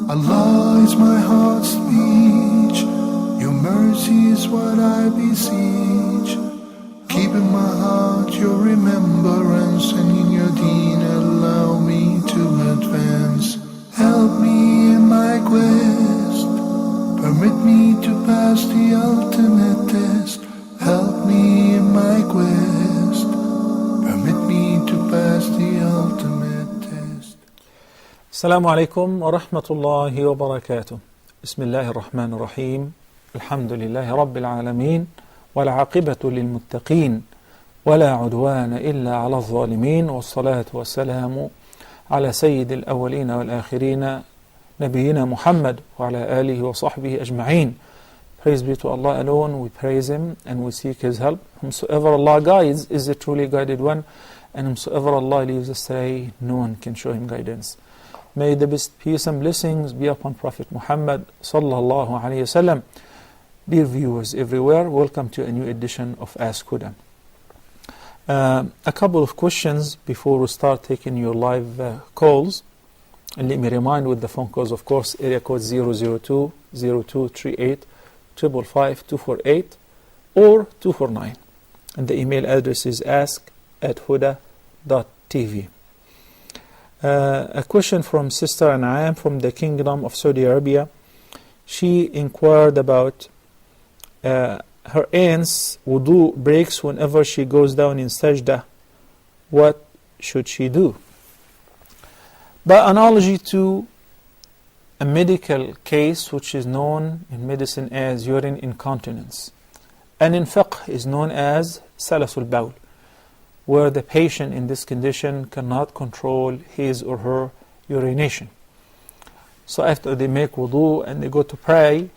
Allah is my heart's speech. Your mercy is what I beseech. Keep in my heart your remembrance, and in your deen allow me to advance. Help me in my quest. Permit me to pass the ultimate test. Help me in my quest. Permit me to pass the ultimate test. Assalamu alaikum wa rahmatullahi wa barakatuh. Bismillahir Rahmanir Rahim. Alhamdulillahi Rabbil Alameen. والعاقبة للمتقين ولا عدوان إلا على الظالمين والصلاة والسلام على سيد الأولين والآخرين نبينا محمد وعلى آله وصحبه أجمعين. Praise be to Allah alone. We praise Him and we seek His help. Whomsoever Allah guides is the truly guided one, and whomsoever Allah leaves astray, no one can show him guidance. May the best peace and blessings be upon Prophet Muhammad sallallahu alaihi wasallam. Dear viewers everywhere, welcome to a new edition of Ask Huda. A couple of questions before we start taking your live calls. And let me remind with the phone calls, of course, area code 002-0238 555 248 or 249. And the email address is ask@huda.tv. A question from Sister An'am from the Kingdom of Saudi Arabia. She inquired about her aunt's wudu breaks whenever she goes down in sajda. What should she do? By analogy to a medical case which is known in medicine as urine incontinence, and in fiqh is known as salasul bawl, where the patient in this condition cannot control his or her urination. So after they make wudu and they go to pray,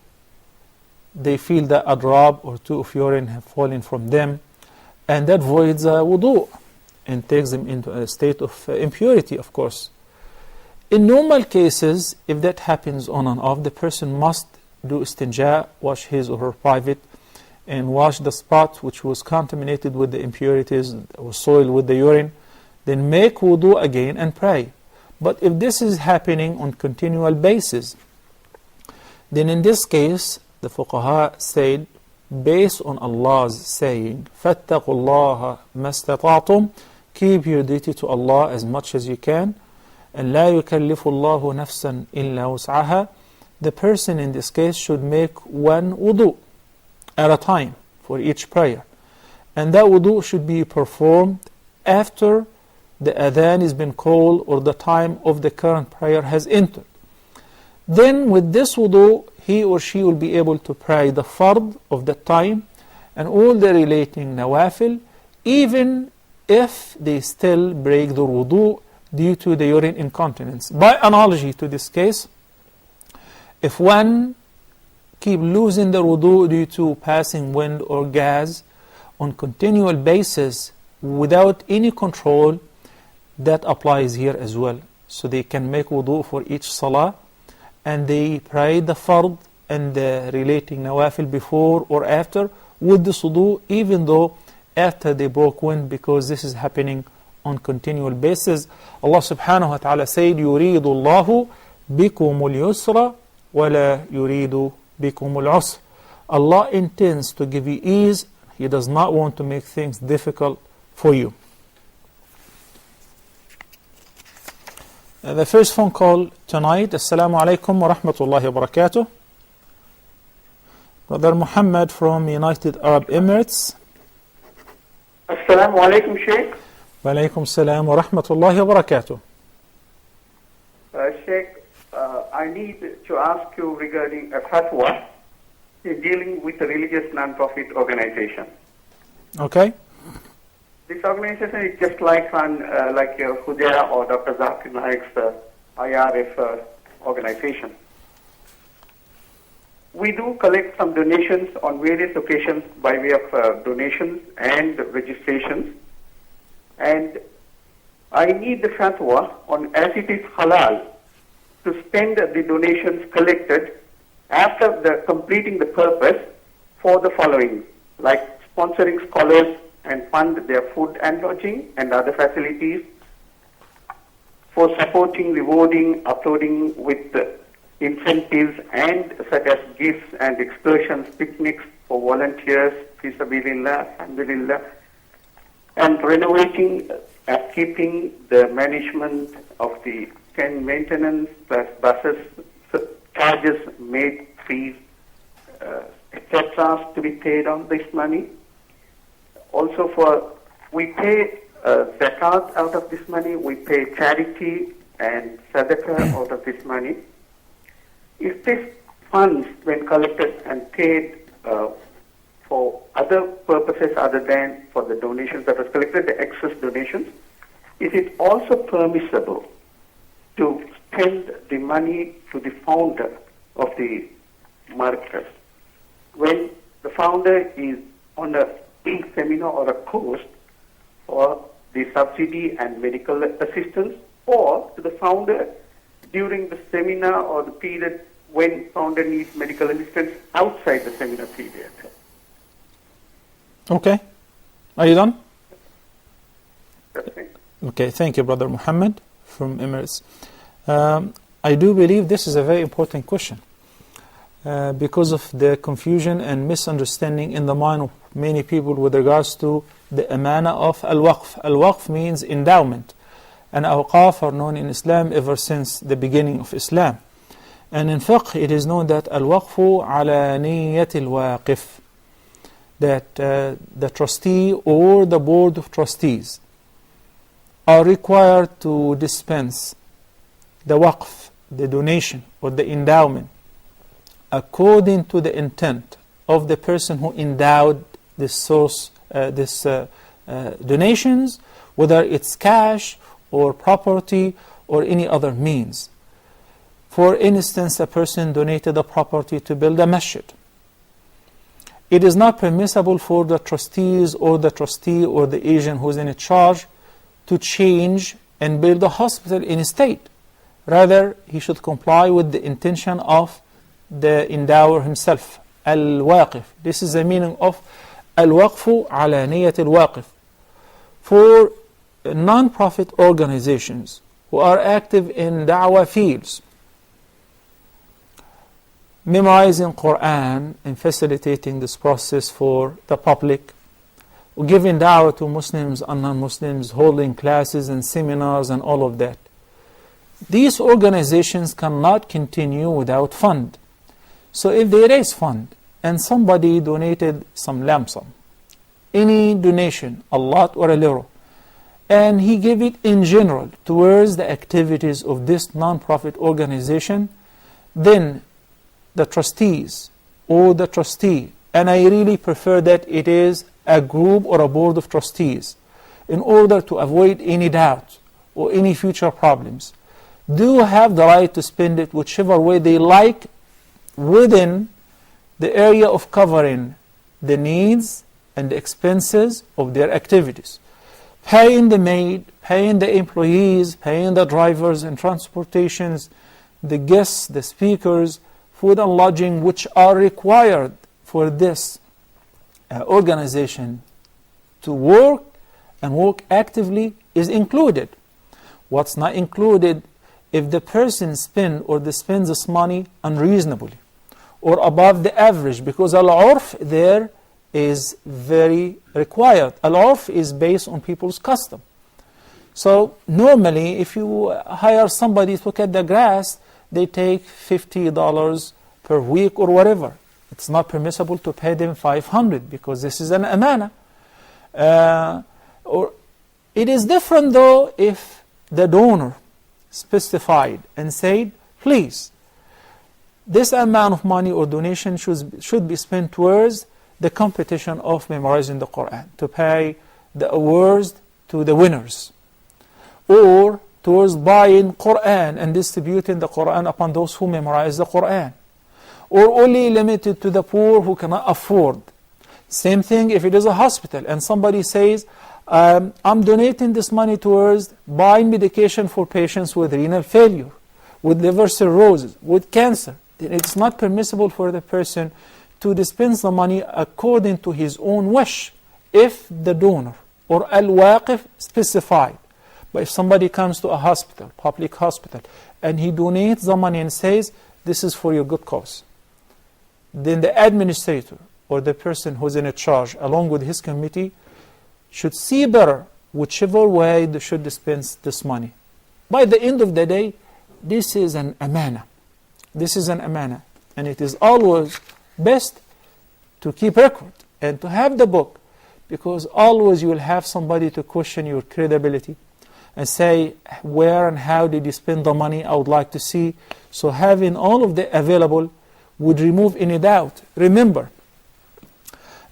they feel that a drop or two of urine have fallen from them, and that voids wudu and takes them into a state of impurity, of course. In normal cases, if that happens on and off, the person must do istinja, wash his or her private, and wash the spot which was contaminated with the impurities or soiled with the urine, then make wudu again and pray. But if this is happening on continual basis, then in this case, the fuqaha said, based on Allah's saying, فَاتَّقُوا اللَّهَ مَا اسْتَطَعْتُمْ, keep your duty to Allah as much as you can, and لَا يُكَلِّفُ اللَّهُ نَفْسًا إِلَّا وُسْعَهَا, the person in this case should make one wudu at a time for each prayer. And that wudu should be performed after the adhan has been called or the time of the current prayer has entered. Then with this wudu, he or she will be able to pray the fard of the time and all the relating nawafil, even if they still break the wudu due to the urine incontinence. By analogy to this case, if one keep losing the wudu due to passing wind or gas on continual basis without any control, that applies here as well. So they can make wudu for each salah, and they pray the fard and the relating nawafil before or after with the wudu, even though after they broke wind, because this is happening on continual basis. Allah subhanahu wa ta'ala said, يُرِيدُ اللَّهُ بِكُمُ الْيُسْرَ وَلَا يُرِيدُ بِكُمُ الْعُسْرَ. Allah intends to give you ease. He does not want to make things difficult for you. The first phone call tonight. Assalamu alaikum wa rahmatullahi wa barakatuh. Brother Muhammad from United Arab Emirates. Assalamu alaikum, Sheikh. Wa alaikum salam wa rahmatullahi wa barakatuh. Sheikh, I need to ask you regarding a fatwa dealing with a religious non-profit organization. Okay. This organization is just like Huda or Dr. Zakir Naik's IRF organization. We do collect some donations on various occasions by way of donations and registrations. And I need the fatwa on as it is halal to spend the donations collected after completing the purpose for the following, like sponsoring scholars and fund their food and lodging and other facilities, for supporting, rewarding, uploading with incentives and such as gifts and excursions, picnics for volunteers, fi sabilillah, alhamdulillah, and renovating, keeping the management of the maintenance plus buses, charges made, fees, etc. to be paid on this money. Also we pay zakat out of this money, we pay charity and sadaqah out of this money. If these funds, when collected and paid for other purposes other than for the donations that was collected, the excess donations, is it also permissible to spend the money to the founder of the markaz? When the founder is on a seminar or a course for the subsidy and medical assistance, or to the founder during the seminar or the period when founder needs medical assistance outside the seminar period. Okay. Are you done? That's it. Okay, thank you, Brother Muhammad from Emirates. I do believe this is a very important question because of the confusion and misunderstanding in the mind of many people with regards to the amana of al-waqf. Al-waqf means endowment, and awqaf are known in Islam ever since the beginning of Islam. And in fiqh it is known that al-waqfu ala niyyat al-waqif, that the trustee or the board of trustees are required to dispense the waqf, the donation or the endowment, according to the intent of the person who endowed this source, donations, whether it's cash or property or any other means. For instance, a person donated a property to build a masjid. It is not permissible for the trustees or the trustee or the agent who is in charge to change and build a hospital in a state. Rather, he should comply with the intention of the endower himself. Al-Waqif. This is the meaning of Al-Waqfu ala niyat al-Waqif. For non-profit organizations who are active in da'wah fields, memorizing Quran and facilitating this process for the public, giving da'wah to Muslims and non-Muslims, holding classes and seminars and all of that. These organizations cannot continue without fund. So if they raise fund and somebody donated some lump sum, any donation, a lot or a little, and he gave it in general towards the activities of this non-profit organization, then the trustees or the trustee, and I really prefer that it is a group or a board of trustees, in order to avoid any doubt or any future problems, do have the right to spend it whichever way they like within the area of covering the needs and the expenses of their activities. Paying the maid, paying the employees, paying the drivers and transportations, the guests, the speakers, food and lodging, which are required for this organization to work and work actively, is included. What's not included, if the person spends this money unreasonably or above the average, because al-urf there is very required. Al-urf is based on people's custom. So normally if you hire somebody to cut the grass, they take $50 per week or whatever. It's not permissible to pay them $500 because this is an amana. Or it is different though if the donor specified and said, please, this amount of money or donation should be spent towards the competition of memorizing the Quran, to pay the awards to the winners, or towards buying Quran and distributing the Quran upon those who memorize the Quran, or only limited to the poor who cannot afford. Same thing if it is a hospital and somebody says, I'm donating this money towards buying medication for patients with renal failure, with liver cirrhosis, with cancer. Then it's not permissible for the person to dispense the money according to his own wish, if the donor or al-waqif specified. But if somebody comes to a hospital, public hospital, and he donates the money and says, this is for your good cause, then the administrator or the person who's in charge, along with his committee, should see better whichever way they should dispense this money. By the end of the day, this is an amana. This is an amana. And it is always best to keep record and to have the book, because always you will have somebody to question your credibility and say, where and how did you spend the money? I would like to see. So having all of the available would remove any doubt. Remember,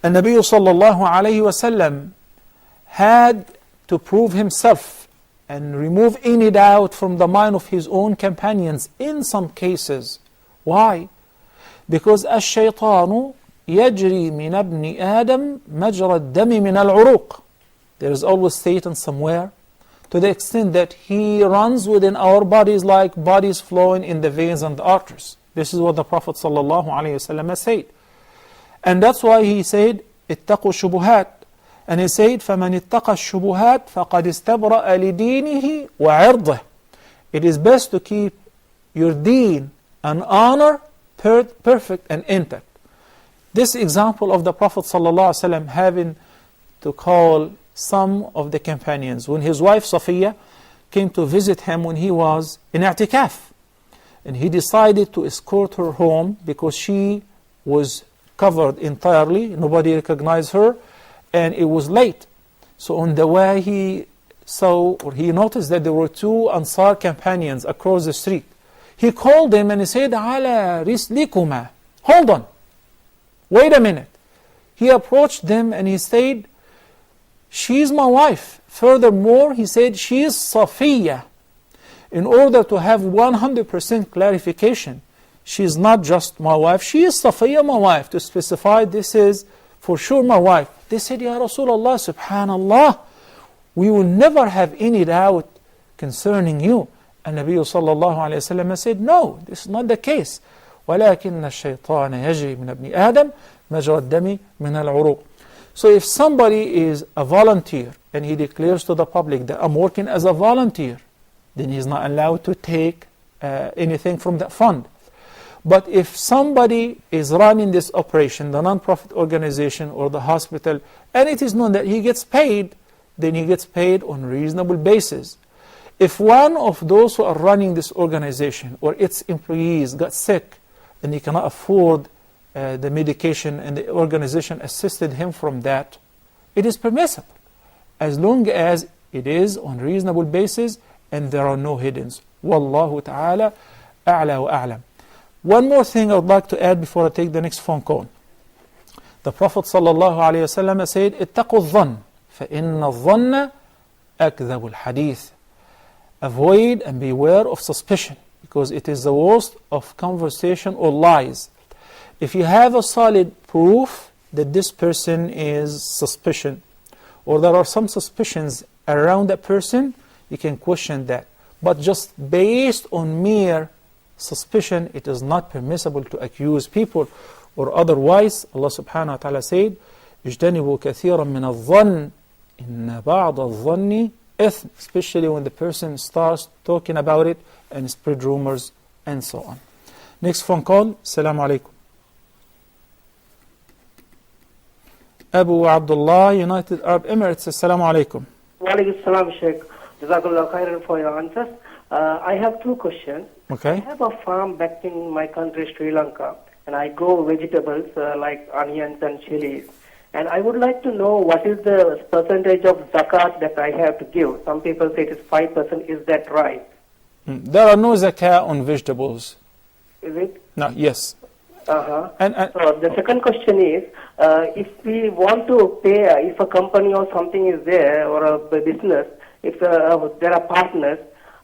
An-Nabi sallallahu alayhi wa sallam had to prove himself and remove any doubt from the mind of his own companions in some cases. Why? Because الشيطان يجري من ابن آدم مجرى الدم من العروق. There is always Satan somewhere, to the extent that he runs within our bodies like bodies flowing in the veins and the arteries. This is what the Prophet ﷺ said. And that's why he said, اتقوا الشبهات. And he said, فَمَنِ اتَّقَى الشُّبُهَاتِ فَقَدْ اسْتَبْرَأَ لِدِينِهِ وَعِرْضِهِ. It is best to keep your deen and honor perfect and intact. This example of the Prophet ﷺ having to call some of the companions, when his wife Safiya came to visit him when he was in i'tikaf, and he decided to escort her home because she was covered entirely, nobody recognized her, and it was late. So on the way he saw, or he noticed that there were two Ansar companions across the street. He called them and he said, "Ala rislikuma." Hold on, wait a minute. He approached them and he said, "She's my wife." Furthermore, he said, "She is Safiya." In order to have 100% clarification, she is not just my wife, she is Safiya, my wife, to specify this is for sure my wife. They said, "Ya Rasulullah, subhanallah, we will never have any doubt concerning you." And Nabi sallallahu alayhi wa sallam said, "No, this is not the case. وَلَكِنَّ الشَّيْطَانَ يَجْرِي مِنَ ابْنِ آدَمَ مَجْرَى الدَّمِ مِنَ الْعُرُوقِ." So if somebody is a volunteer and he declares to the public that I'm working as a volunteer, then he's not allowed to take anything from that fund. But if somebody is running this operation, the non-profit organization or the hospital, and it is known that he gets paid, then he gets paid on a reasonable basis. If one of those who are running this organization or its employees got sick and he cannot afford the medication and the organization assisted him from that, it is permissible, as long as it is on reasonable basis and there are no hiddens. Wallahu ta'ala a'la wa a'lam. One more thing I would like to add before I take the next phone call. The Prophet sallallahu alayhi wa sallam said, اتقوا الظن فإن الظن أكذب الحديث. Avoid and beware of suspicion, because it is the worst of conversation or lies. If you have a solid proof that this person is suspicious, or there are some suspicions around that person, you can question that. But just based on mere suspicion, it is not permissible to accuse people. Or otherwise, Allah subhanahu wa ta'ala said, اجتنبوا كثيرا من الظن إن بعض الظن إثم, especially when the person starts talking about it and spread rumors and so on. Next phone call. Assalamu alaikum. Abu Abdullah, United Arab Emirates. Assalamu alaikum. Wa alaikum salam, Sheikh. Jazakallah khairan for your answers. I have two questions. Okay. I have a farm back in my country, Sri Lanka, and I grow vegetables like onions and chilies. And I would like to know what is the percentage of zakat that I have to give. Some people say it is 5%. Is that right? There are no zakat on vegetables. Is it? No, yes. Uh-huh. And so the second question is, if we want to pay, if a company or something is there, or a business, if there are partners,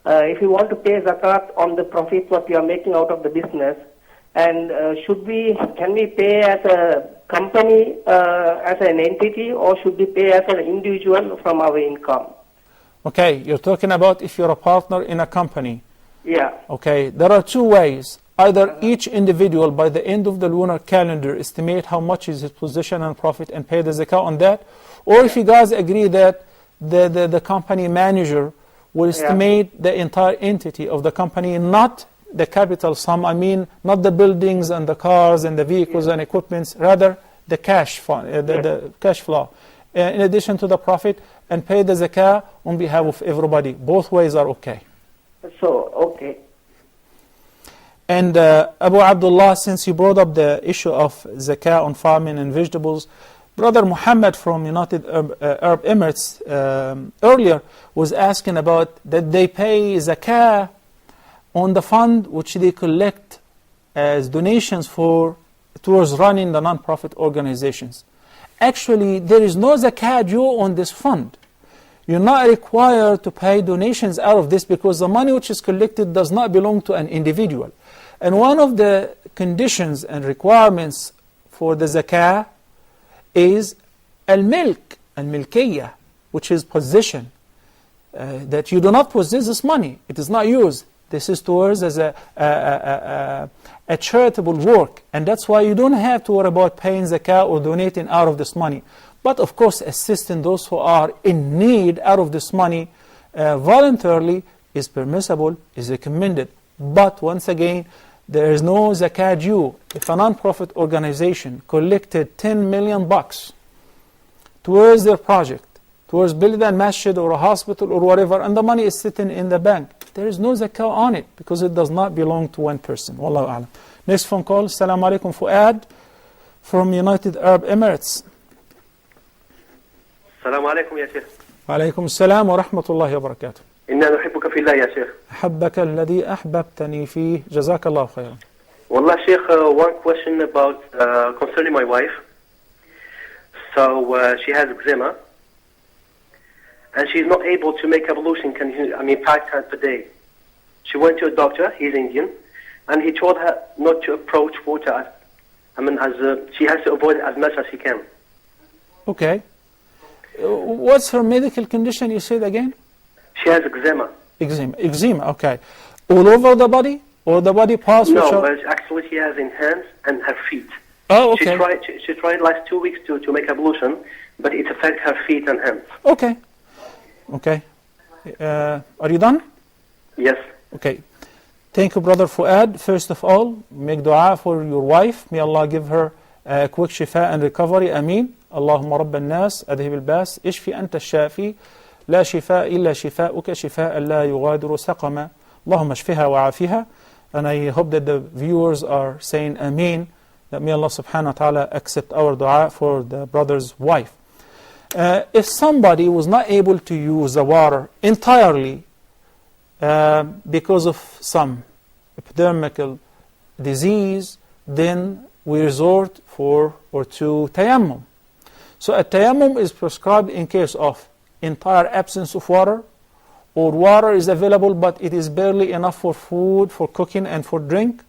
if we want to pay zakat on the profits what we are making out of the business, and can we pay as a company, as an entity, or should we pay as an individual from our income? Okay, you're talking about if you're a partner in a company. Yeah. Okay, there are two ways. Either each individual by the end of the lunar calendar estimate how much is his position and profit and pay the zakat on that, or if you guys agree that the company manager will estimate the entire entity of the company, not the capital sum, I mean not the buildings and the cars and the vehicles and equipments, rather the cash fund, the cash flow, in addition to the profit, and pay the zakah on behalf of everybody. Both ways are okay. So, okay. And Abu Abdullah, since you brought up the issue of zakah on farming and vegetables, Brother Muhammad from United Arab Emirates earlier was asking about that they pay zakah on the fund which they collect as donations towards running the non-profit organizations. Actually, there is no zakah due on this fund. You're not required to pay donations out of this because the money which is collected does not belong to an individual. And one of the conditions and requirements for the zakah is al-milk, al-milkiyah, which is possession. That you do not possess this money. It is not yours. This is towards as a charitable work. And that's why you don't have to worry about paying zakah or donating out of this money. But of course, assisting those who are in need out of this money voluntarily is permissible, is recommended. But once again, there is no zakah due. If a non-profit organization collected $10 million towards their project, towards building a masjid or a hospital or whatever, and the money is sitting in the bank, there is no zakah on it because it does not belong to one person. Wallahu a'lam. Next phone call. Assalamu alaikum, Fuad from United Arab Emirates. السلام عليكم يا شيخ. وعليكم السلام ورحمة الله وبركاته. إنا نحبك في الله يا شيخ. أحبك الذي أحببتني فيه. جزاك الله خيرا. والله شيخ, one question about concerning my wife. So she has eczema and she's not able to make ablution 5 times per day. She went to a doctor, he's Indian, and he told her not to approach water she has to avoid it as much as she can. Okay. What's her medical condition, you said again? She has eczema. Eczema, okay. All over the body? Or the body parts? No, actually she has in hands and her feet. Oh, okay. She tried last 2 weeks to make ablution, but it affects her feet and hands. Okay. Okay. Are you done? Yes. Okay. Thank you, Brother Fuad. First of all, make dua for your wife. May Allah give her quick shifa and recovery. Ameen. اللهم رب الناس أذهب الباس اشفي أنت الشافي لا شفاء إلا شفاؤك شفاء لا يغادر سقما اللهم اشفها وعافها. And I hope that the viewers are saying Ameen, that may Allah subhanahu wa ta'ala accept our dua for the brother's wife. If somebody was not able to use the water entirely because of some epidemical disease, then we resort to tayammum. So a tayammum is prescribed in case of entire absence of water, or water is available but it is barely enough for food, for cooking and for drink,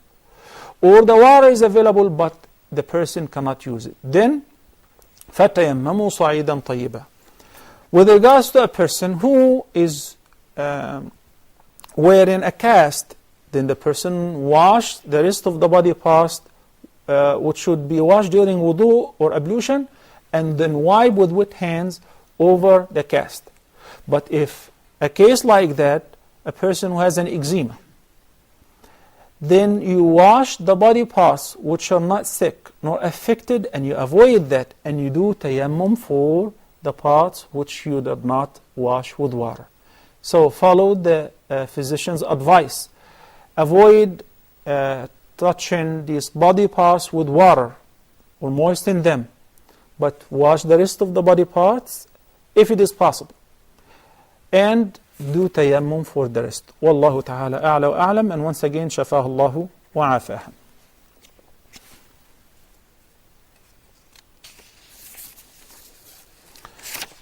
or the water is available but the person cannot use it. Then, فَتَيَمَّمُوا صَعِيدًا طَيِّبًا. With regards to a person who is wearing a cast, then the person wash the rest of the body parts, which should be washed during wudu or ablution, and then wipe with wet hands over the cast. But if a case like that, a person who has an eczema, then you wash the body parts which are not sick nor affected, and you avoid that, and you do tayammum for the parts which you did not wash with water. So follow the physician's advice. Avoid touching these body parts with water or moisten them, but wash the rest of the body parts if it is possible, and do tayammum for the rest. Wallahu ta'ala a'la wa a'lam. And once again, shafahu Allahu wa afaha.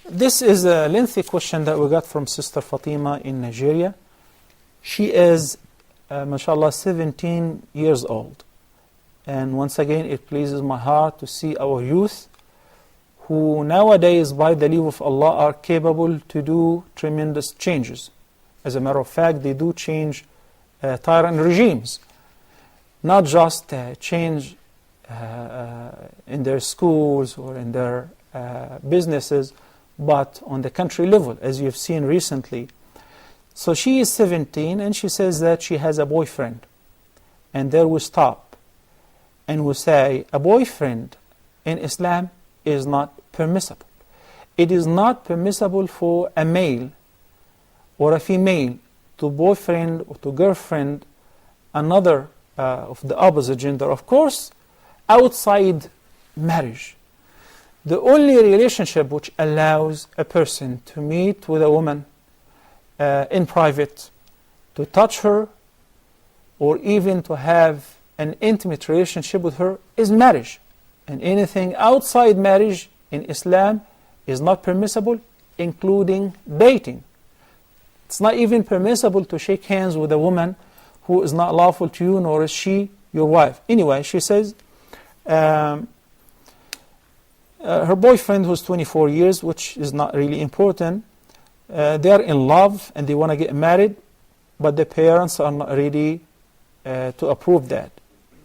This is a lengthy question that we got from Sister Fatima in Nigeria. She is, mashallah, 17 years old. And once again, it pleases my heart to see our youth who nowadays, by the leave of Allah, are capable to do tremendous changes. As a matter of fact, they do change tyrant regimes. Not just change in their schools or in their businesses, but on the country level, as you've seen recently. So she is 17 and she says that she has a boyfriend. and there we stop and we say a boyfriend in Islam is not permissible. It is not permissible for a male or a female to boyfriend or to girlfriend another of the opposite gender, of course, outside marriage. The only relationship which allows a person to meet with a woman in private, to touch her, or even to have an intimate relationship with her is marriage. And anything outside marriage in Islam is not permissible, including dating. It's not even permissible to shake hands with a woman who is not lawful to you, nor is she your wife. Anyway, she says her boyfriend, who's 24 years, which is not really important, they are in love and they want to get married, but the parents are not ready to approve that.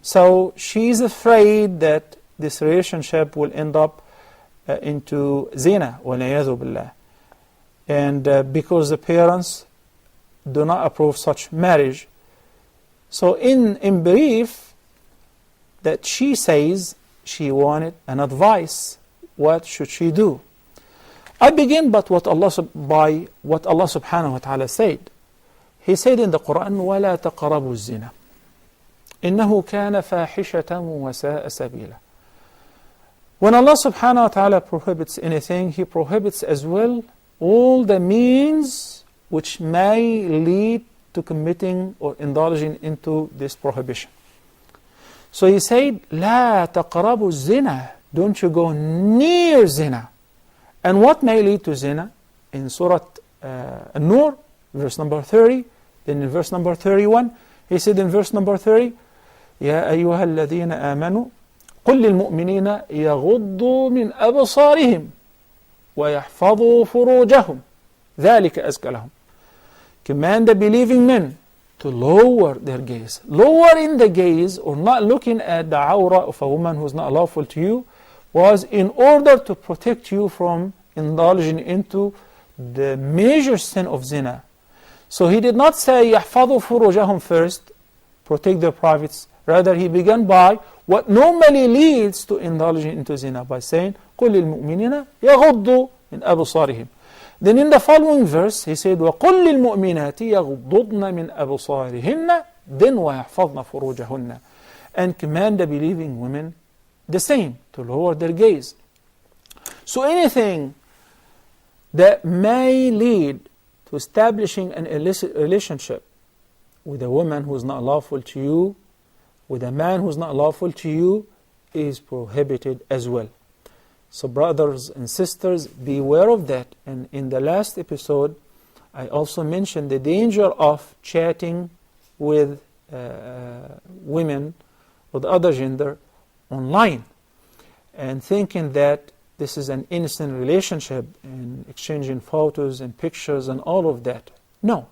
So she's afraid that this relationship will end up into zina, وَالْعِيَاذُ بِاللَّهِ. And because the parents do not approve such marriage. So in brief, that she says she wanted an advice. What should she do? I begin by what Allah subhanahu wa ta'ala said. He said in the Quran, وَلَا تَقْرَبُوا الزِّنَا إِنَّهُ كَانَ فَاحِشَةً وَسَاءَ سَبِيلًا. When Allah subhanahu wa ta'ala prohibits anything, He prohibits as well all the means which may lead to committing or indulging into this prohibition. So He said, لَا تَقْرَبُوا الزِّنَا, don't you go near zina. And what may lead to zina? In Surah An-Nur, verse number 30, then in verse number 31, He said in verse number 30, يَا أَيُّهَا الَّذِينَ آمَنُوا قُلْ لِلْمُؤْمِنِينَ يَغُضُّوا مِنْ أَبْصَارِهِمْ وَيَحْفَظُوا فُرُوجَهُمْ ذَلِكَ أَزْكَى لَهُمْ. Command the believing men to lower their gaze. Lowering the gaze, or not looking at the awra of a woman who is not lawful to you, was in order to protect you from indulging into the major sin of zina. So He did not say يَحْفَظُوا فُرُوجَهُمْ first, protect their privates. Rather, He began by what normally leads to indulging into zina, by saying قُلْ لِلْمُؤْمِنِينَ يَغُضُّوا مِنْ أَبْصَارِهِمْ. Then in the following verse, He said وَقُلْ لِلْمُؤْمِنَاتِ يَغُضُّضْنَ مِنْ أَبْصَارِهِنَّ then وَيَحْفَظْنَ فُرُوجَهُنَّ, and command the believing women the same, to lower their gaze. So anything that may lead to establishing an illicit relationship with a woman who is not lawful to you, with a man who is not lawful to you, is prohibited as well. So brothers and sisters, beware of that. And in the last episode, I also mentioned the danger of chatting with women of the other gender online, and thinking that this is an innocent relationship, and exchanging photos and pictures and all of that. No,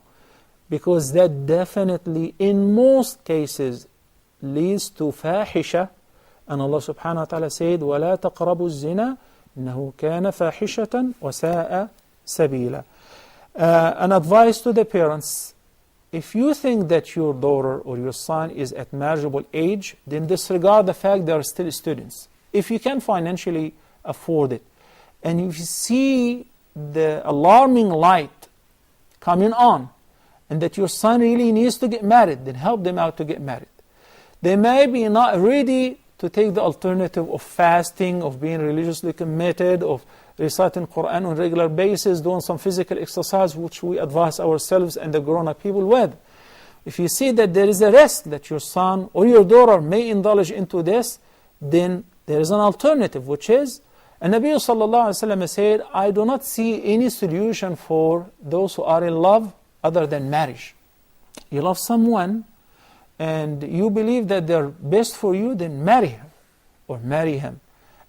because that definitely in most cases leads to fahisha. And Allah subhanahu wa ta'ala said, وَلَا تَقْرَبُوا الزِّنَا إِنَّهُ كَانَ فَاحِشَةً وَسَاءَ سَبِيلًا. An advice to the parents: if you think that your daughter or your son is at marriageable age, then disregard the fact they are still students. If you can financially afford it, and if you see the alarming light coming on, and that your son really needs to get married, then help them out to get married. They may be not ready to take the alternative of fasting, of being religiously committed, of reciting Quran on a regular basis, doing some physical exercise, which we advise ourselves and the grown-up people with. If you see that there is a risk that your son or your daughter may indulge into this, then there is an alternative, which is, and Nabi sallallahu alaihi wasallam said, I do not see any solution for those who are in love other than marriage. You love someone, and you believe that they're best for you, then marry her or marry him.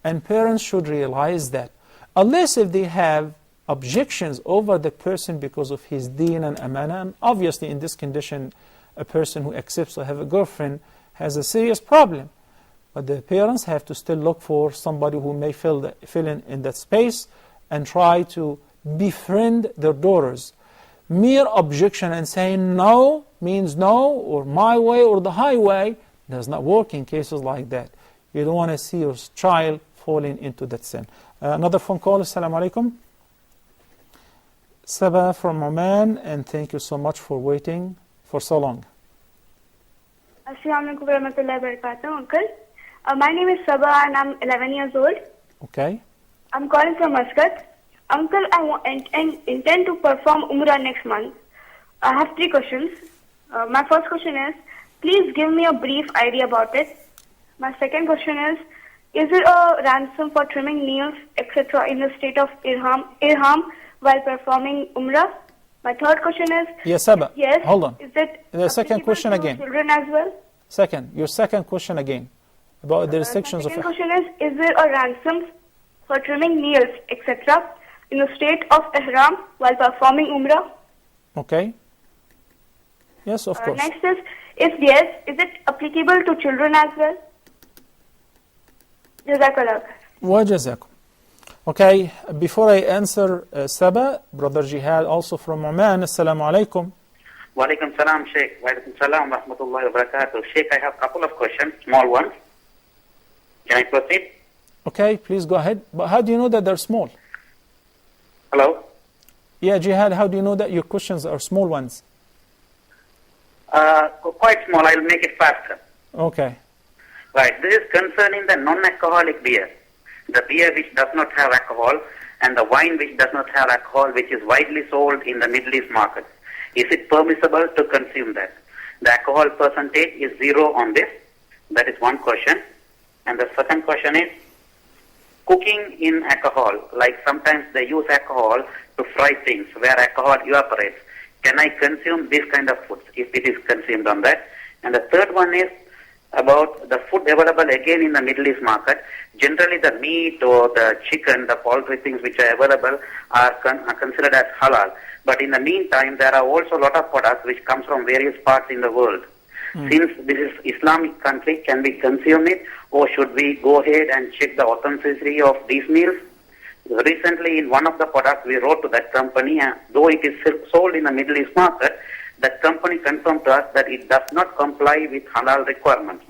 And parents should realize that, unless if they have objections over the person because of his deen and amana, and obviously in this condition a person who accepts to have a girlfriend has a serious problem. But the parents have to still look for somebody who may fill in that space, and try to befriend their daughters. mere objection and saying no means no, or my way or the highway, does not work in cases like that. You don't want to see your child falling into that sin. Another phone call. Assalamu alaikum. Saba from Oman, and thank you so much for waiting for so long. Assalamu alaikum warahmatullahi wabarakatuh, uncle. My name is Saba and I'm 11 years old. Okay. I'm calling from Muscat. Uncle, I intend to perform Umrah next month. I have 3 questions. My first question is, please give me a brief idea about it. My second question is it a ransom for trimming nails, etc. in the state of Ihram while performing Umrah? My third question is... Yes, Saba. Yes. Hold on. Is it the second question to again. Children as well? Your second question again. About the restrictions my second question is there a ransom for trimming nails, etc. in the state of Ihram while performing Umrah? Okay. Yes, of course. Next is, if yes, is it applicable to children as well? Jazakallah. Wa jazakum. Okay, before I answer Saba, Brother Jihad also from Oman, Assalamu alaikum. Wa alaikum salam, Sheikh. Wa alaikum salam wa rahmatullahi wa barakatuh. Sheikh, I have a couple of questions, small ones. Can I proceed? Okay, please go ahead. But how do you know that they're small? Hello? Yeah, Jihad, how do you know that your questions are small ones? Quite small. I'll make it faster. Okay. Right. This is concerning the non-alcoholic beer. The beer which does not have alcohol and the wine which does not have alcohol, which is widely sold in the Middle East markets. Is it permissible to consume that? The alcohol percentage is 0 on this. That is one question. And the second question is, cooking in alcohol, like sometimes they use alcohol to fry things where alcohol evaporates. Can I consume this kind of foods if it is consumed on that? And the third one is about the food available again in the Middle East market. Generally the meat or the chicken, the poultry things which are available are considered as halal. But in the meantime, there are also a lot of products which come from various parts in the world. Since this is Islamic country, can we consume it, or should we go ahead and check the authenticity of these meals? Recently, in one of the products, we wrote to that company, though it is sold in the Middle East market, that company confirmed to us that it does not comply with halal requirements.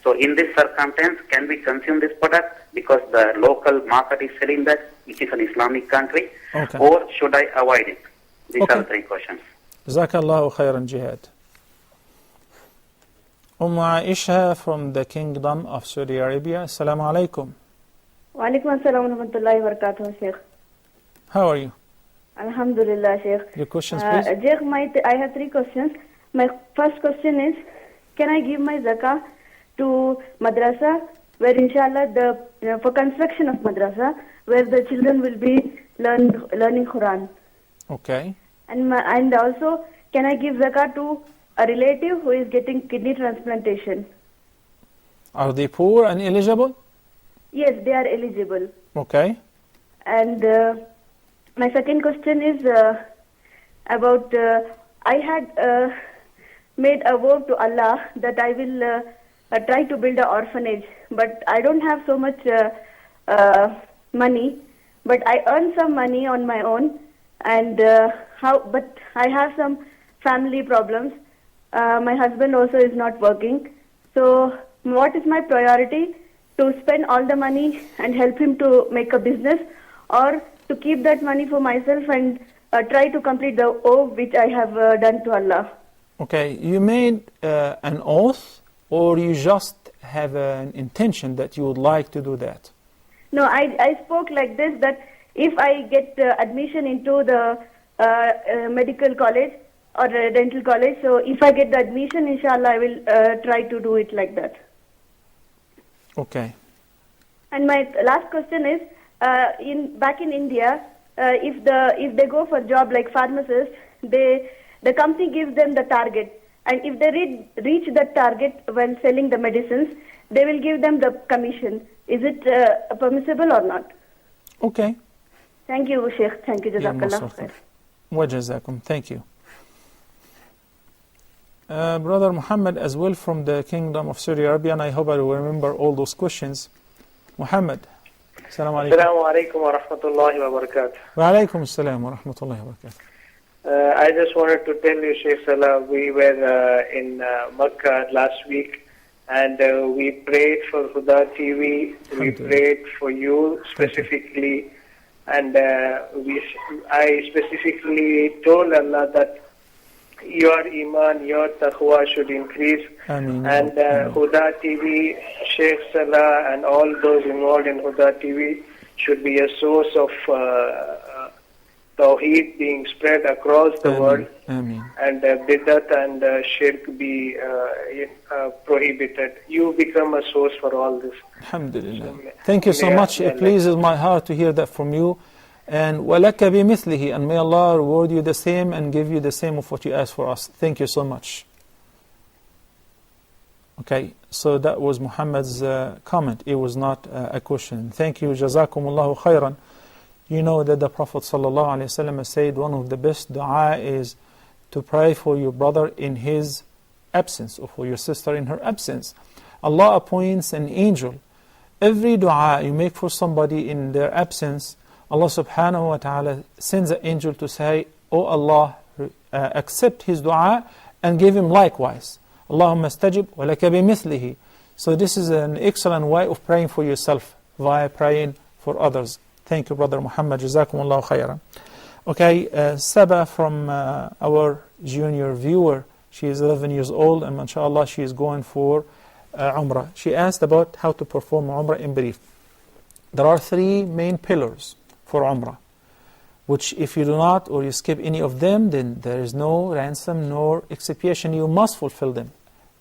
So in this circumstance, can we consume this product because the local market is selling that, which is an Islamic country, or should I avoid it? These are the 3 questions. Jazakallahu khairan, Jihad. Aisha from the Kingdom of Saudi Arabia. Assalamu alaikum. Wa alaikum assalam wa rahmatullahi wa barakatuh, Sheikh. How are you? Alhamdulillah, Sheikh. Your questions, please. Sheikh, I have 3 questions. My first question is, can I give my zakah to madrasa, where inshallah for construction of madrasa, where the children will be learning Quran? Okay. And also, can I give zakah to a relative who is getting kidney transplantation? Are they poor and eligible? Yes, they are eligible. Okay. And my second question is about, I had made a vow to Allah that I will try to build an orphanage, but I don't have so much money, but I earn some money on my own, and but I have some family problems. My husband also is not working. So what is my priority? To spend all the money and help him to make a business, or to keep that money for myself and try to complete the oath which I have done to Allah? Okay, you made an oath, or you just have an intention that you would like to do that? No, I spoke like this, that if I get admission into the medical college or dental college, so if I get the admission, inshallah, I will try to do it like that. Okay. And my last question is, back in India, if they go for job like pharmacists, the company gives them the target, and if they reach that target when selling the medicines, they will give them the commission. Is it permissible or not? Okay. Thank you, Sheikh. Thank you, Jazakallah. Wa jazakum. Thank you. Brother Muhammad as well from the Kingdom of Saudi Arabia, and I hope I will remember all those questions. Muhammad. Assalamu alaikum. Assalamu alaikum wa rahmatullahi wa barakatuh. Wa alaikum assalam wa rahmatullahi wa barakatuh. I just wanted to tell you, Sheikh Salah, we were in Makkah last week, and we prayed for Huda TV. We prayed for you specifically, and I specifically told Allah that your iman, your taqwa should increase. Ameen. And Huda TV, Sheikh Salah, and all those involved in Huda TV should be a source of Tawheed being spread across the world, Ameen. and Bid'at and Shirk be prohibited. You become a source for all this. Alhamdulillah. Thank you so much. It pleases my heart to hear that from you. And وَلَكَ بِمِثْلِهِ, and may Allah reward you the same and give you the same of what you asked for us. Thank you so much. Okay, so that was Muhammad's comment. It was not a question. Thank you. Jazakumullahu khairan. You know that the Prophet ﷺ said one of the best dua is to pray for your brother in his absence, or for your sister in her absence. Allah appoints an angel. Every dua you make for somebody in their absence, Allah subhanahu wa ta'ala sends an angel to say, "Oh Allah, accept his dua and give him likewise. Allahumma stajib wa laka bimithlihi." So this is an excellent way of praying for yourself via praying for others. Thank you, Brother Muhammad. Jazakumullahu khairan. Okay, Saba from our junior viewer, she is 11 years old, and mashallah she is going for Umrah. She asked about how to perform Umrah in brief. There are 3 main pillars for Umrah, which if you do not, or you skip any of them, then there is no ransom nor expiation. You must fulfill them.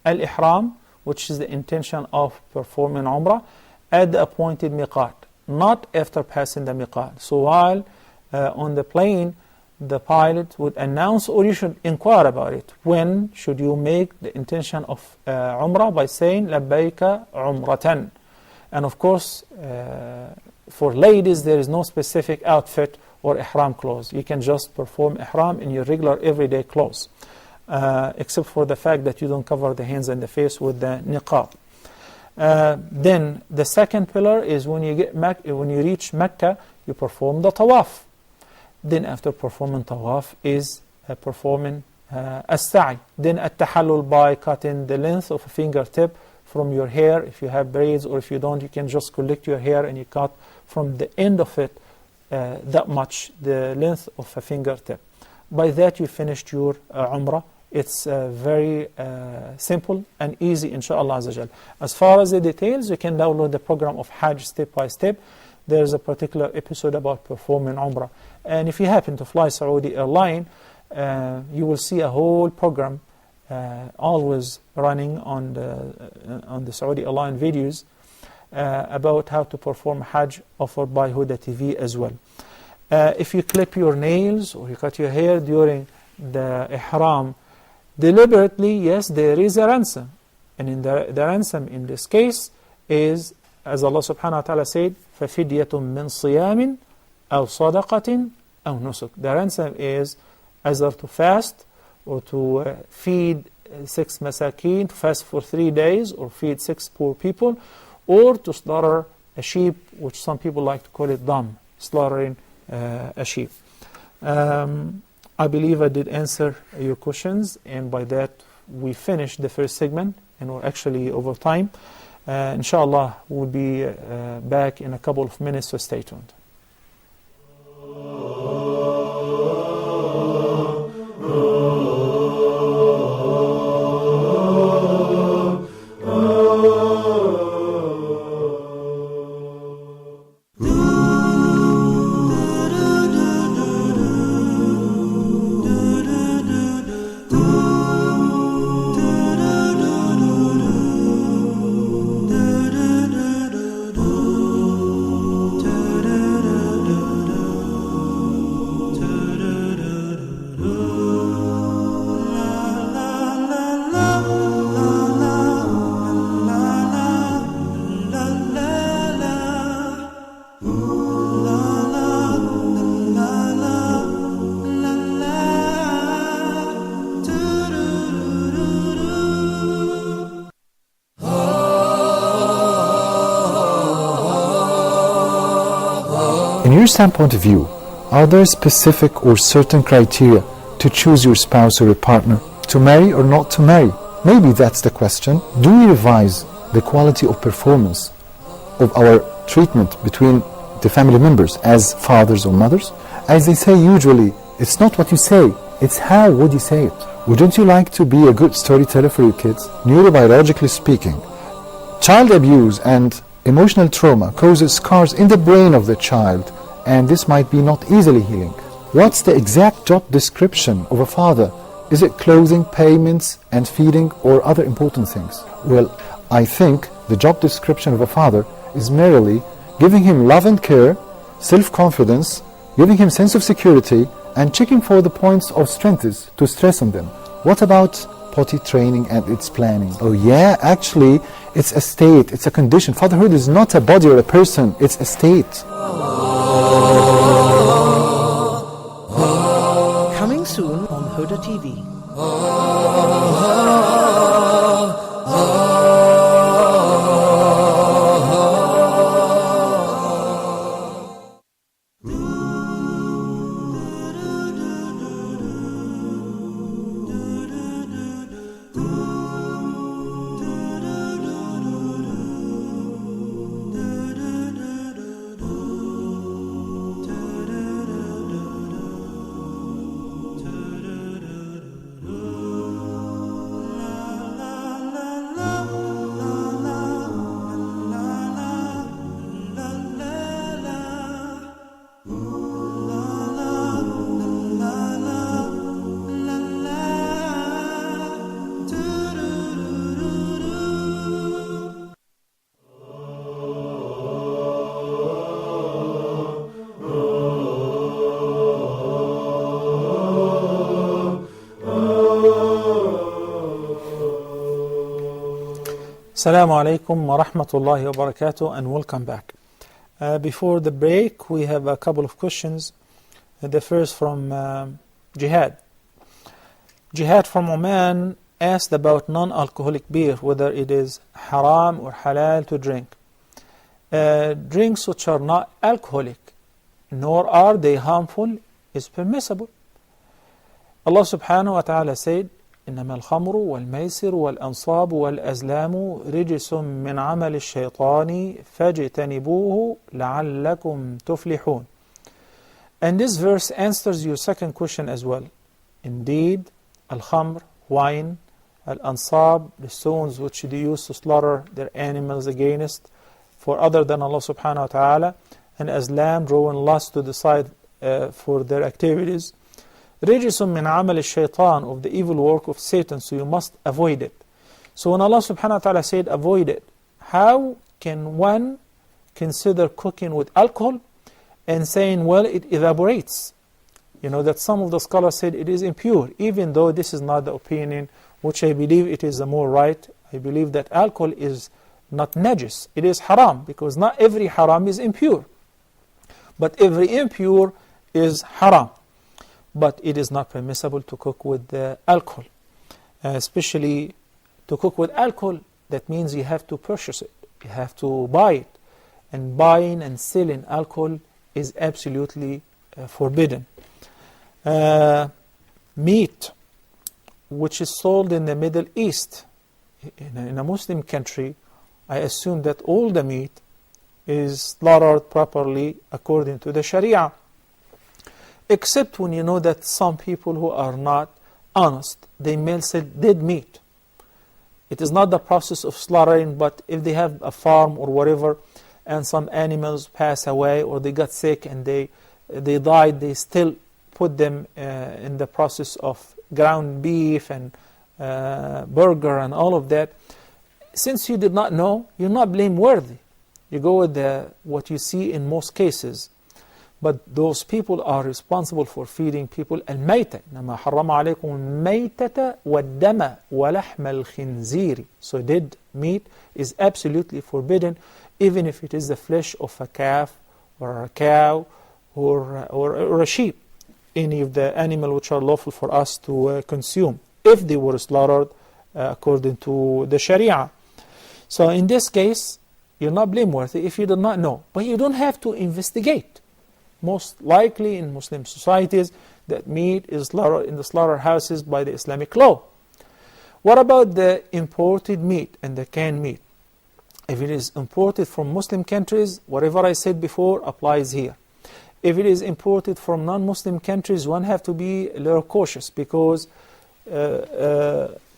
Al-Ihram, which is the intention of performing Umrah, at the appointed miqat, not after passing the miqat. So while on the plane, the pilot would announce, or you should inquire about it, when should you make the intention of Umrah, by saying labbaika umratan. And of course, for ladies, there is no specific outfit or ihram clothes. You can just perform ihram in your regular everyday clothes, except for the fact that you don't cover the hands and the face with the niqab. Then the second pillar is when you reach Mecca, you perform the tawaf. Then after performing tawaf is performing as-sa'i. Then at-tahallul, by cutting the length of a fingertip from your hair. If you have braids, or if you don't, you can just collect your hair and you cut from the end of it that much, the length of a fingertip. By that you finished your Umrah. It's very simple and easy, inshaAllah Azza. As far as the details, you can download the program of Hajj step by step. There's a particular episode about performing Umrah. And if you happen to fly Saudi airline, you will see a whole program always running on the Saudi airline videos about how to perform Hajj, offered by Huda TV as well. If you clip your nails or you cut your hair during the Ihram, deliberately, yes, there is a ransom. And in the ransom in this case is, as Allah subhanahu wa ta'ala said, فَفِدْيَةٌ مِّن صِيَامٍ أَوْ صَدَقَةٍ أَوْ نُسُكٍ. The ransom is either to fast, or to feed 6 masakin, to fast for 3 days, or feed 6 poor people, or to slaughter a sheep, which some people like to call it dam, slaughtering a sheep. I believe I did answer your questions, and by that we finished the first segment, and we're actually over time. Inshallah, we'll be back in a couple of minutes, so stay tuned. In your standpoint of view, are there specific or certain criteria to choose your spouse or your partner? To marry or not to marry? Maybe that's the question. Do we revise the quality of performance of our treatment between the family members as fathers or mothers? As they say usually, it's not what you say, it's how would you say it. Wouldn't you like to be a good storyteller for your kids? Neurobiologically speaking, child abuse and emotional trauma causes scars in the brain of the child, and this might be not easily healing. What's the exact job description of a father? Is it clothing, payments, and feeding, or other important things? Well, I think the job description of a father is merely giving him love and care, self-confidence, giving him sense of security, and checking for the points of strengths to stress on them. What about potty training and its planning? Oh yeah, actually, it's a state, it's a condition. Fatherhood is not a body or a person, it's a state. Coming soon on Huda TV. Assalamu alaikum wa rahmatullahi wa barakatuh, and welcome back. Before the break, we have a couple of questions. The first from Jihad. Jihad from Oman asked about non-alcoholic beer, whether it is haram or halal to drink. Drinks which are not alcoholic, nor are they harmful, is permissible. Allah subhanahu wa ta'ala said, إنما الخمر والميسر والأنصاب والأزلام رجس من عمل الشيطان فاجتنبوه لعلكم تفلحون. And this verse answers your second question as well. Indeed, al-khamr, wine, al-ansab, the stones which they use to slaughter their animals against for other than Allah subhanahu wa ta'ala, and azlam, drawing lust to the side for their activities. رجس من عمل الشيطان, of the evil work of Satan, so you must avoid it. So when Allah subhanahu wa ta'ala said avoid it, how can one consider cooking with alcohol and saying, well, it evaporates? You know that some of the scholars said it is impure, even though this is not the opinion which I believe it is the more right. I believe that alcohol is not najis, it is haram, because not every haram is impure, but every impure is haram. But it is not permissible to cook with alcohol, especially to cook with alcohol. That means you have to purchase it, you have to buy it, and buying and selling alcohol is absolutely forbidden. Meat which is sold in the Middle East, in a Muslim country, I assume that all the meat is slaughtered properly according to the Sharia. Except when you know that some people who are not honest, they may sell dead meat. It is not the process of slaughtering, but if they have a farm or whatever, and some animals pass away or they got sick and they died, they still put them in the process of ground beef and burger and all of that. Since you did not know, you're not blameworthy. You go with what you see in most cases. But those people are responsible for feeding people الميتة. إنما حرم عليكم الميتة والدم ولحم الخنزير. So dead meat is absolutely forbidden, even if it is the flesh of a calf or a cow or a sheep, any of the animal which are lawful for us to consume, if they were slaughtered according to the Sharia. So in this case, you're not blameworthy if you do not know, but you don't have to investigate. Most likely in Muslim societies, that meat is slaughtered in the slaughterhouses by the Islamic law. What about the imported meat and the canned meat? If it is imported from Muslim countries, whatever I said before applies here. If it is imported from non-Muslim countries, one have to be a little cautious, because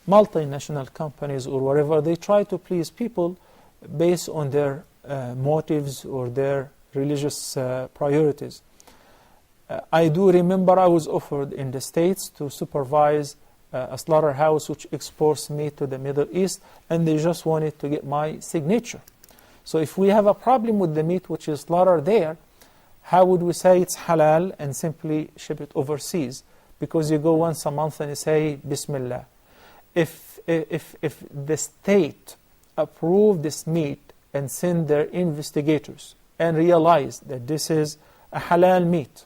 multinational companies or whatever, they try to please people based on their motives or their religious priorities. I do remember I was offered in the States to supervise a slaughterhouse which exports meat to the Middle East, and they just wanted to get my signature. So if we have a problem with the meat which is slaughtered there, how would we say it's halal and simply ship it overseas? Because you go once a month and you say Bismillah. If the state approved this meat and send their investigators and realize that this is a halal meat,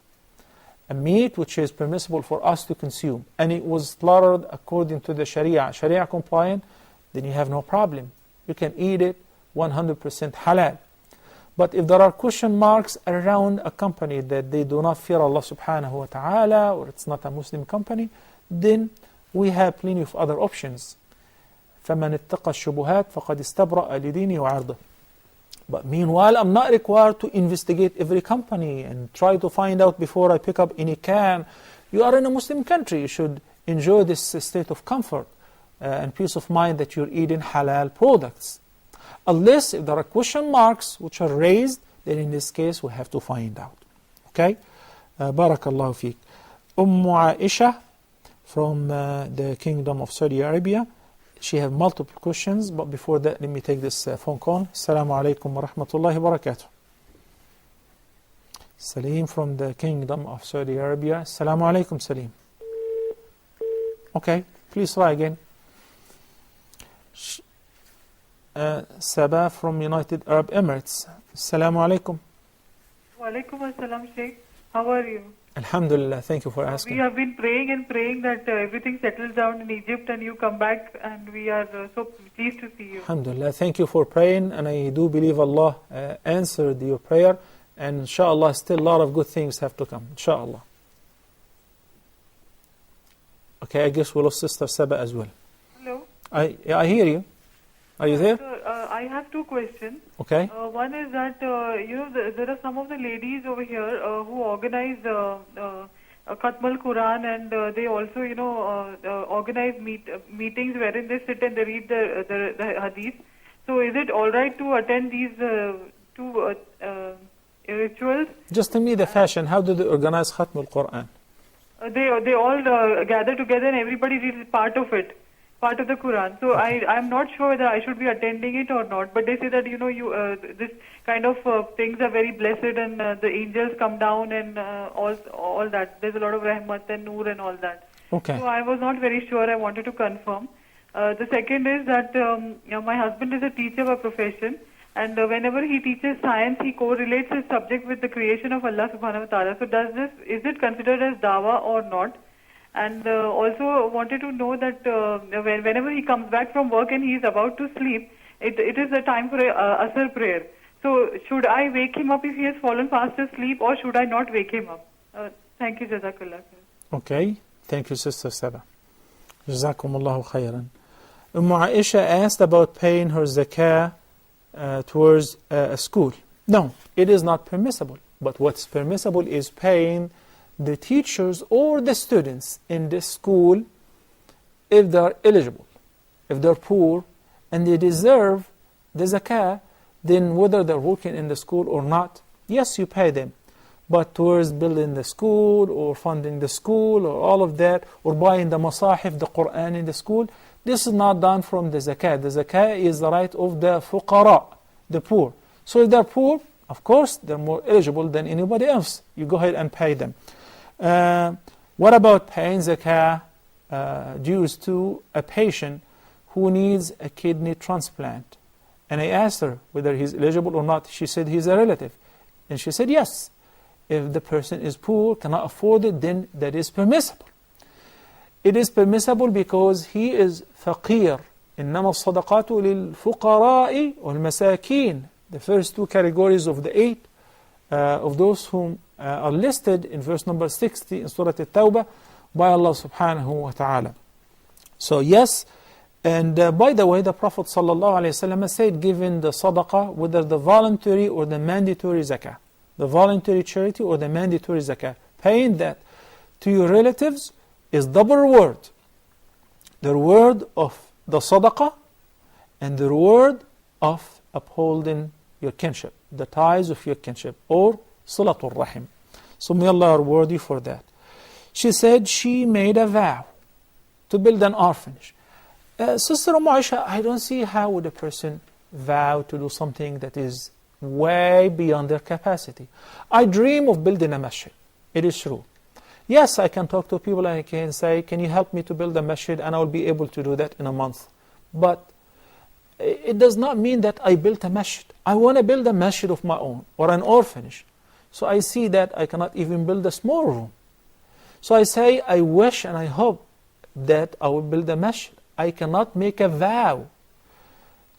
a meat which is permissible for us to consume, and it was slaughtered according to the Sharia compliant, then you have no problem. You can eat it 100% halal. But if there are question marks around a company that they do not fear Allah subhanahu wa ta'ala, or it's not a Muslim company, then we have plenty of other options. فَمَنِ اتَّقَى الشُّبُهَاتِ فَقَدْ اسْتَبْرَأَ لِدِينِهِ وَعَرْضِهِ. But meanwhile, I'm not required to investigate every company and try to find out before I pick up any can. You are in a Muslim country. You should enjoy this state of comfort and peace of mind that you're eating halal products. Unless if there are question marks which are raised, then in this case we have to find out. Okay? Barakallahu feek. Aisha from the Kingdom of Saudi Arabia. She has multiple questions, but before that, let me take this phone call. Assalamu alaikum wa rahmatullahi wa barakatuh. Salim from the Kingdom of Saudi Arabia. Assalamu alaikum, Salim. Okay, please try again. Sabah from United Arab Emirates. Assalamu alaikum. Wa alaikum assalam, Sheikh. How are you? Alhamdulillah, thank you for asking. We have been praying and praying that everything settles down in Egypt and you come back, and we are so pleased to see you. Alhamdulillah, thank you for praying, and I do believe Allah answered your prayer, and inshallah still a lot of good things have to come, inshallah. Okay, I guess we lost Sister Saba as well. Hello? I hear you. Are you there? I have two questions. Okay. One is that, there are some of the ladies over here who organize Khatm al-Quran, and they also, organize meetings wherein they sit and they read the hadith. So is it all right to attend these two rituals? Just tell me the fashion. How do they organize Khatm al-Quran? They all gather together and everybody reads part of it. Part of the Quran. So I'm not sure whether I should be attending it or not. But they say that this kind of things are very blessed, and the angels come down and all that. There's a lot of rahmat and noor and all that. Okay. So I was not very sure. I wanted to confirm. The second is that my husband is a teacher by profession, and whenever he teaches science, he correlates his subject with the creation of Allah subhanahu wa ta'ala. So is it considered as dawah or not? And also wanted to know that whenever he comes back from work and he is about to sleep, it is a time for Asr prayer. So should I wake him up if he has fallen fast asleep, or should I not wake him up? Thank you, Jazakallah. Okay, thank you, Sister Saba. Jazakumullahu khairan. Aisha asked about paying her zakah towards a school. No, it is not permissible. But what's permissible is paying the teachers or the students in the school if they are eligible. If they're poor and they deserve the zakah, then whether they're working in the school or not, yes, you pay them. But towards building the school or funding the school or all of that, or buying the masahif, the Quran in the school, this is not done from the zakah. The zakah is the right of the fuqara, the poor. So if they're poor, of course, they're more eligible than anybody else. You go ahead and pay them. What about paying zakah dues to a patient who needs a kidney transplant? And I asked her whether he's eligible or not. She said he's a relative. And she said yes. If the person is poor, cannot afford it, then that is permissible. It is permissible because he is faqir. إنما الصدقات للفقراء والمساكين. The first two categories of the 8 of those whom are listed in verse number 60 in Surah At-Tawbah by Allah subhanahu wa ta'ala. So yes, and by the way, the Prophet sallallahu alaihi wasallam said, given the sadaqah, whether the voluntary or the mandatory zakah, the voluntary charity or the mandatory zakah, paying that to your relatives is double reward. The reward of the sadaqah and the reward of upholding your kinship, the ties of your kinship, or Silatul Rahim. So may Allah reward you for that. She said she made a vow to build an orphanage. Sister Aisha, I don't see how would a person vow to do something that is way beyond their capacity. I dream of building a masjid. It is true. Yes, I can talk to people and I can say, can you help me to build a masjid, and I will be able to do that in a month. But it does not mean that I built a masjid. I want to build a masjid of my own, or an orphanage. So I see that I cannot even build a small room. So I say, I wish and I hope that I will build a masjid. I cannot make a vow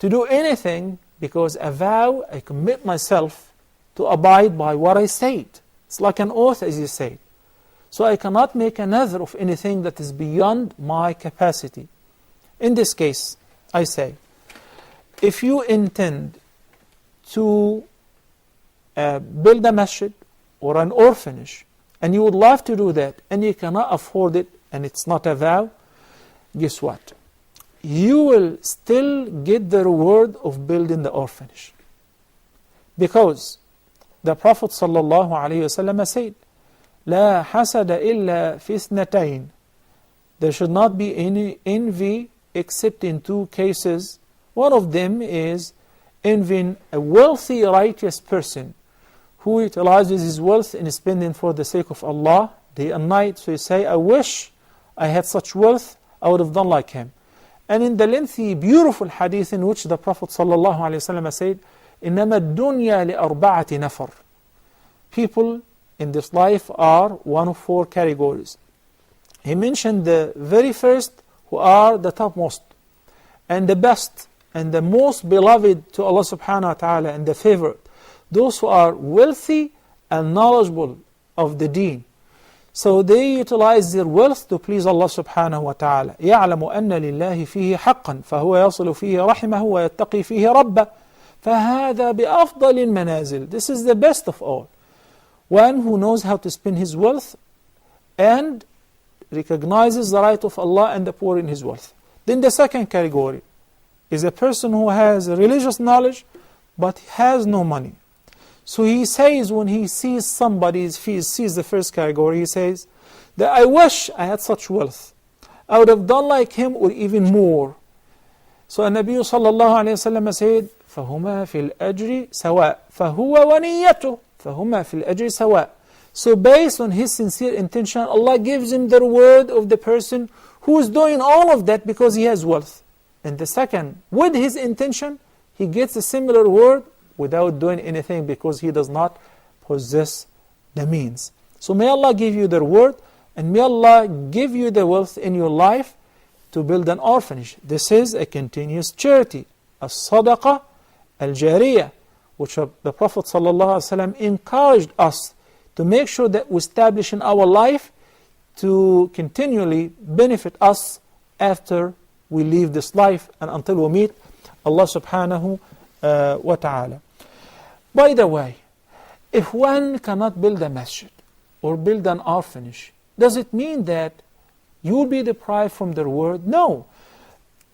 to do anything, because a vow, I commit myself to abide by what I said. It's like an oath, as you say. So I cannot make a nadhr of anything that is beyond my capacity. In this case, I say, if you intend to build a masjid or an orphanage, and you would love to do that, and you cannot afford it, and it's not a vow, guess what? You will still get the reward of building the orphanage. Because the Prophet ﷺ said, لا حسد إلا في اثنتين. There should not be any envy except in two cases. One of them is envying a wealthy, righteous person who utilizes his wealth in spending for the sake of Allah day and night. So you say, I wish I had such wealth, I would have done like him. And in the lengthy, beautiful hadith in which the Prophet ﷺ said, إِنَّمَا الدُّنْيَا لِأَرْبَعَةِ نَفَرٍ. People in this life are one of four categories. He mentioned the very first, who are the topmost, and the best, and the most beloved to Allah subhanahu wa ta'ala, and the favorite. Those who are wealthy and knowledgeable of the deen. So they utilize their wealth to please Allah subhanahu wa ta'ala. يَعْلَمُ أَنَّ لِلَّهِ فِيهِ حَقًّا فَهُوَ يَصِلُ فِيهِ رَحِمَهُ وَيَتَّقِي فِيهِ رَبَّهُ فَهَذَا بِأَفْضَلِ الْمَنَازِلِ. This is the best of all. One who knows how to spend his wealth and recognizes the right of Allah and the poor in his wealth. Then the second category is a person who has religious knowledge but has no money. So he says, when he sees somebody, if he sees the first category, he says that I wish I had such wealth. I would have done like him or even more. So Nabi sallallahu alayhi wa sallam said, فَهُمَا فِي الْأَجْرِ سَوَاء فَهُوَ وَنِيَّتُهُ فَهُمَا فِي الْأَجْرِ سَوَاء. So based on his sincere intention, Allah gives him the reward of the person who is doing all of that because he has wealth. And the second, with his intention, he gets a similar reward without doing anything because he does not possess the means. So may Allah give you the reward, and may Allah give you the wealth in your life to build an orphanage. This is a continuous charity, a sadaqah al-jariyah, which the Prophet ﷺ encouraged us to make sure that we establish in our life to continually benefit us after we leave this life and until we meet Allah subhanahu wa ta'ala. By the way, if one cannot build a masjid or build an orphanage, does it mean that you will be deprived from the reward? No.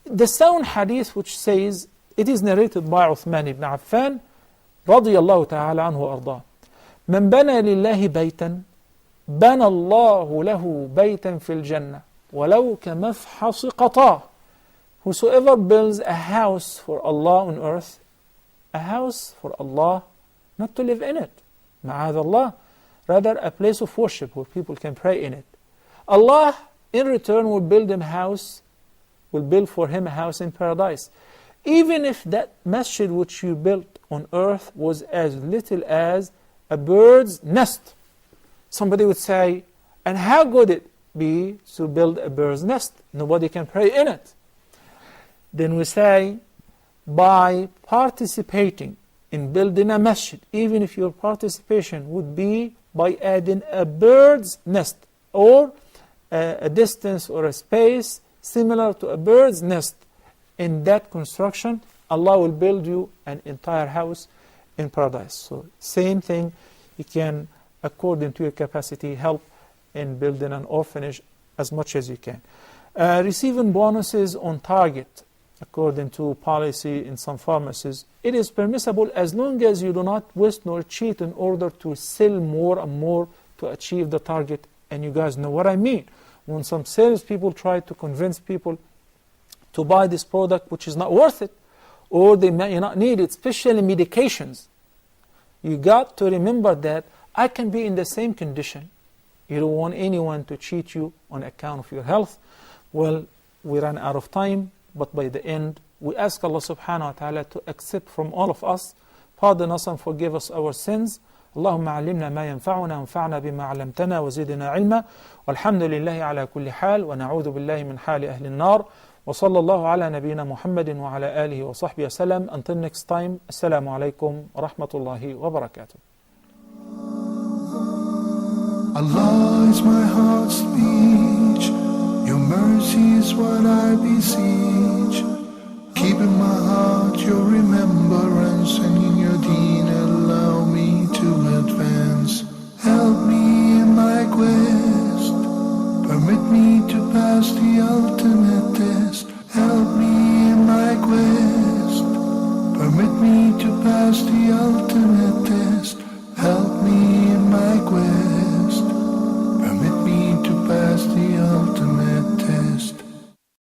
The sound hadith which says, it is narrated by Uthman ibn Affan رضي الله تعالى عنه وأرضاه, من بنى لله بيتا بنى الله له بيتا في الجنة ولو كمفحص قطاه. Whosoever builds a house for Allah on earth, a house for Allah, not to live in it, ma'adh Allah, rather a place of worship where people can pray in it. Allah in return will build for him a house in paradise. Even if that masjid which you built on earth was as little as a bird's nest. Somebody would say, and how good it be to build a bird's nest? Nobody can pray in it. Then we say, by participating in building a masjid, even if your participation would be by adding a bird's nest or a distance or a space similar to a bird's nest in that construction, Allah will build you an entire house in paradise. So same thing, you can, according to your capacity, help in building an orphanage as much as you can. Receiving bonuses on target, according to policy in some pharmacies, it is permissible as long as you do not waste nor cheat in order to sell more and more to achieve the target. And you guys know what I mean. When some salespeople try to convince people to buy this product which is not worth it, or they may not need it, especially medications, you got to remember that I can be in the same condition. You don't want anyone to cheat you on account of your health. Well, we ran out of time, but by the end, we ask Allah subhanahu wa ta'ala to accept from all of us, pardon us and forgive us our sins. اللهم علمنا ما ينفعنا وانفعنا بما علمتنا وزدنا علما والحمد لله على كل حال ونعوذ بالله من حال أهل النار وصلى الله على نبينا محمد وعلى آله وصحبه وسلم. Until next time, السلام عليكم ورحمة الله وبركاته. Allah is my heart's speech, your mercy is what I beseech. Keep in my heart your remembrance, and in your deen allow me to advance. Help me in my quest, permit me to pass the ultimate test. Help me in my quest, permit me to pass the ultimate test. Help me in my quest, permit me to pass the ultimate